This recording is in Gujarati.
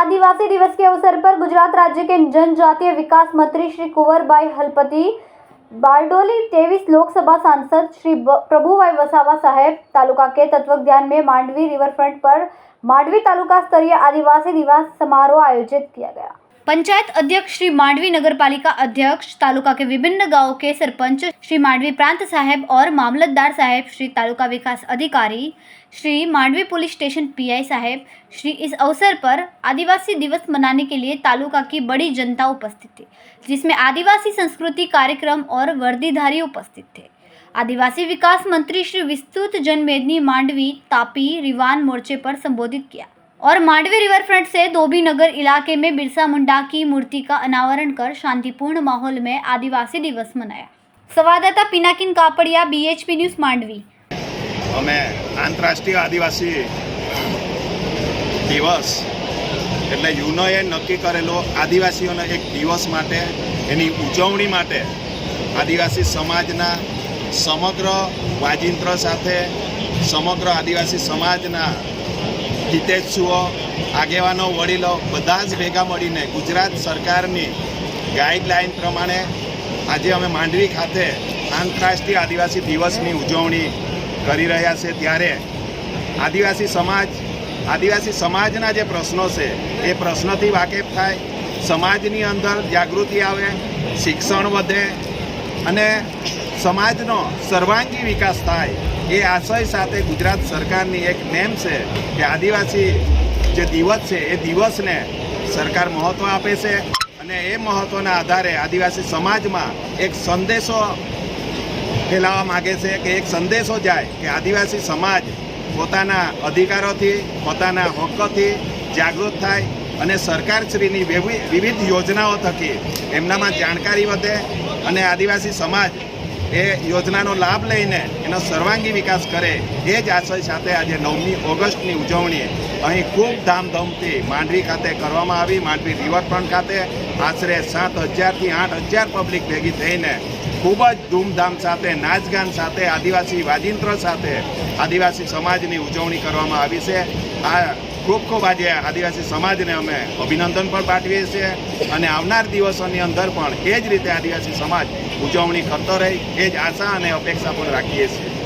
आदिवासी दिवस के अवसर पर गुजरात राज्य के जनजातीय विकास मंत्री श्री कुंवरभाई हलपति बारडोली 23 लोकसभा सांसद श्री प्रभुभाई वसावा साहेब तालुका के तत्वावधान में मांडवी रिवरफ्रंट पर मांडवी तालुका स्तरीय आदिवासी दिवस समारोह आयोजित किया गया। पंचायत अध्यक्ष श्री मांडवी, नगर पालिका अध्यक्ष, तालुका के विभिन्न गांवों के सरपंच श्री मांडवी प्रांत साहेब और मामलतदार साहेब, श्री तालुका विकास अधिकारी Shri Mandvi police station PI साहेब श्री इस अवसर पर आदिवासी दिवस मनाने के लिए तालुका की बड़ी जनता उपस्थित थी, जिसमें आदिवासी संस्कृति कार्यक्रम और वर्दीधारी उपस्थित थे। आदिवासी विकास मंत्री श्री विस्तृत जनमेदनी मांडवी तापी रिवान मोर्चे पर संबोधित किया और मांडवी रिवरफ्रंट से धोबी नगर इलाके में बिरसा मुंडा की मूर्ति का अनावरण कर शांतिपूर्ण माहौल में आदिवासी दिवस मनाया। संवाददाता पिनाकिन कापड़िया, BHP न्यूज़ मांडवी। અમે આંતરરાષ્ટ્રીય આદિવાસી દિવસ એટલે યુનોએ નક્કી કરેલો આદિવાસીઓના એક દિવસ માટે એની ઉજવણી માટે આદિવાસી સમાજના સમગ્ર વાજિંત્ર સાથે સમગ્ર આદિવાસી સમાજના હિતેચ્છુઓ, આગેવાનો, વડીલો બધા જ ભેગા મળીને ગુજરાત સરકારની ગાઈડલાઈન પ્રમાણે આજે અમે માંડવી ખાતે આંતરરાષ્ટ્રીય આદિવાસી દિવસની ઉજવણી કરી રહ્યા છે। ત્યારે આદિવાસી સમાજના જે પ્રશ્નો છે એ પ્રશ્નોથી વાકેફ થાય, સમાજની અંદર જાગૃતિ આવે, શિક્ષણ વધે અને સમાજનો સર્વાંગી વિકાસ થાય એ આશય સાથે ગુજરાત સરકારની એક નેમ છે કે આદિવાસી જે દિવસ છે એ દિવસને સરકાર મહત્ત્વ આપે છે અને એ મહત્ત્વના આધારે આદિવાસી સમાજમાં એક સંદેશો ફેલાવવા માગે છે કે એક સંદેશો જાય કે આદિવાસી સમાજ પોતાના અધિકારોથી, પોતાના હકોથી જાગૃત થાય અને સરકારશ્રીની વિવિધ યોજનાઓ થકી એમનામાં જાણકારી વધે અને આદિવાસી સમાજ એ યોજનાનો લાભ લઈને એનો સર્વાંગી વિકાસ કરે એ જ આશય સાથે આજે 9મી ઓગસ્ટની ઉજવણી અહીં ખૂબ ધામધૂમથી માંડવી ખાતે કરવામાં આવી। માંડવી રિવરફ્રન્ટ ખાતે આશરે 7,000થી 8,000 પબ્લિક ભેગી થઈને ખૂબ જ ધૂમધામ સાથે, નાચગાન સાથે, આદિવાસી વાજિંત્ર સાથે આદિવાસી સમાજની ઉજવણી કરવામાં આવી છે। આ ખૂબ આજે આદિવાસી સમાજને અમે અભિનંદન પણ પાઠવીએ છીએ અને આવનાર દિવસોની અંદર પણ એ જ રીતે આદિવાસી સમાજ ઉજવણી કરતો રહે એ જ આશા અને અપેક્ષા પણ રાખીએ છીએ।